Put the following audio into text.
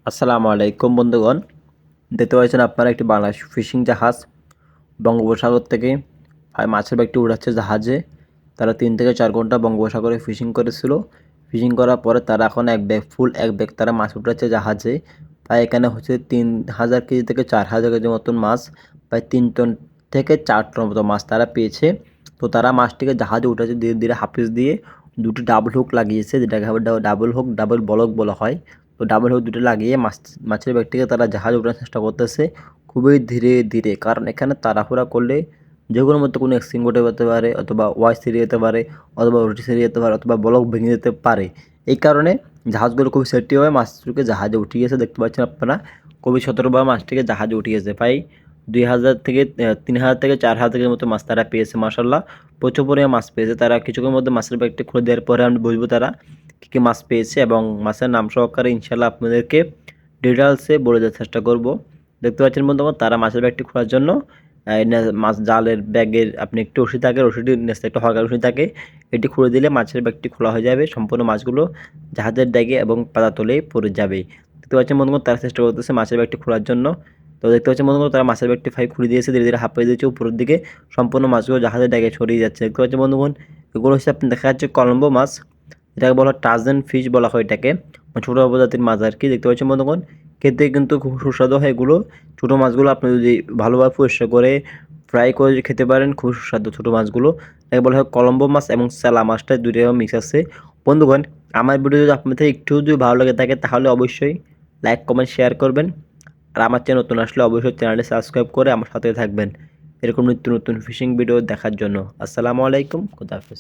আসসালামু আলাইকুম বন্ধুগণ। দেখতে পাচ্ছেন আপনারা একটি বাংলাদেশ ফিশিং জাহাজ বঙ্গোপসাগর থেকে মাছের ব্যাগটি উড়াচ্ছে জাহাজে। তারা 3 থেকে 4 ঘন্টা বঙ্গোপসাগরে ফিশিং করেছিল। ফিশিং করার পরে তারা এখন এক ব্যাগ তারা মাছ উঠাচ্ছে জাহাজে। প্রায় এখানে হচ্ছে 3000 কেজি থেকে 4000 কেজির মতন মাছ, প্রায় 3 টন থেকে 4 টন মতো মাছ তারা পেয়েছে। তো তারা মাছটিকে জাহাজে উঠেছে ধীরে ধীরে হাফিজ দিয়ে। দুটি ডাবল হুক লাগিয়েছে, যেটাকে ডাবল হুক ডাবল বলক বলা হয়। তো ডাবল হুক দুটো লাগিয়ে মাছের ব্যাগটিকে তারা জাহাজে ওঠানোর চেষ্টা করতেছে খুবই ধীরে ধীরে, কারণ এখানে তাড়াহুড়া করলে যে কোনো মতো কোনো অ্যাক্সিডেন্ট ঘটে যেতে পারে, অথবা ওয়াই ছিঁড়ে যেতে পারে, অথবা রুটি ছিঁড়ে যেতে পারে, অথবা ব্লক ভেঙে যেতে পারে। এই কারণে জাহাজগুলো খুবই সেফটিভাবে মাছটিকে জাহাজে উঠিয়েছে। দেখতে পাচ্ছেন আপনারা খুবই সতর্কভাবে মাছটিকে জাহাজে উঠিয়েছে। প্রায় 2000 থেকে 3000 থেকে 4000 মতো মাছ তারা পেয়েছে। মাশাল্লাহ প্রচুর পরিমাণে মাছ পেয়েছে তারা। কিছুক্ষণের মধ্যে মাছের ব্যাগটি খুলে দেওয়ার পরে আমি বুঝবো তারা কী কী মাছ পেয়েছে, এবং মাছের নাম সহকারে ইনশাল্লাহ আপনাদেরকে ডিটেলসে বলে দেওয়ার চেষ্টা করব। দেখতে পাচ্ছেন বন্ধুগণ, তারা মাছের ব্যাগটি খোলার জন্য মাছ জালের ব্যাগের আপনি একটি রশি থাকে, রশিটির নিচে একটা হলকা রশি থাকে, এটি খুলে দিলে মাছের ব্যাগটি খোলা হয়ে যাবে। সম্পূর্ণ মাছগুলো জাহাজের ড্যাগে এবং পাতা তলেই পড়ে যাবে। দেখতে পাচ্ছেন বন্ধুগণ, তারা চেষ্টা করতেছে মাছের ব্যাগটি খোলার জন্য। তো দেখতে পাচ্ছেন বন্ধুগণ, তারা মাছের ব্যাগটি খুলে দিয়েছে, ধীরে ধীরে হাঁপিয়ে দিয়েছে উপরের দিকে। সম্পূর্ণ মাছগুলো জাহাজের ড্যাগে ছড়িয়ে যাচ্ছে। দেখতে পাচ্ছেন বন্ধুগণ, এগুলো হচ্ছে আপনি দেখা যাচ্ছে কলম্বো মাছ, এটাকে বলা হয় টার্জান ফিশ বলা হয় এটাকে, ছোটো প্রজাতির মাছ আর কি। দেখতে পাচ্ছেন বন্ধুগণ, খেতে কিন্তু খুব সুস্বাদু হয় এগুলো। ছোটো মাছগুলো আপনি যদি ভালোভাবে পরিষ্কার করে ফ্রাই করে যদি খেতে পারেন, খুব সুস্বাদু ছোটো মাছগুলো। এটাকে বলা হয় কলম্বো মাছ এবং স্যালা মাছটা, দুটো মিক্স আছে। বন্ধুগণ, আমার ভিডিও যদি আপনাদের একটু যদি ভালো লাগে থাকে তাহলে অবশ্যই লাইক কমেন্ট শেয়ার করবেন। আর আমার চ্যানেল নতুন আসলে অবশ্যই চ্যানেলটি সাবস্ক্রাইব করে আমার সাথে থাকবেন এরকম নিত্য নতুন ফিশিং ভিডিও দেখার জন্য। আসসালামু আলাইকুম, খুদা হাফেজ।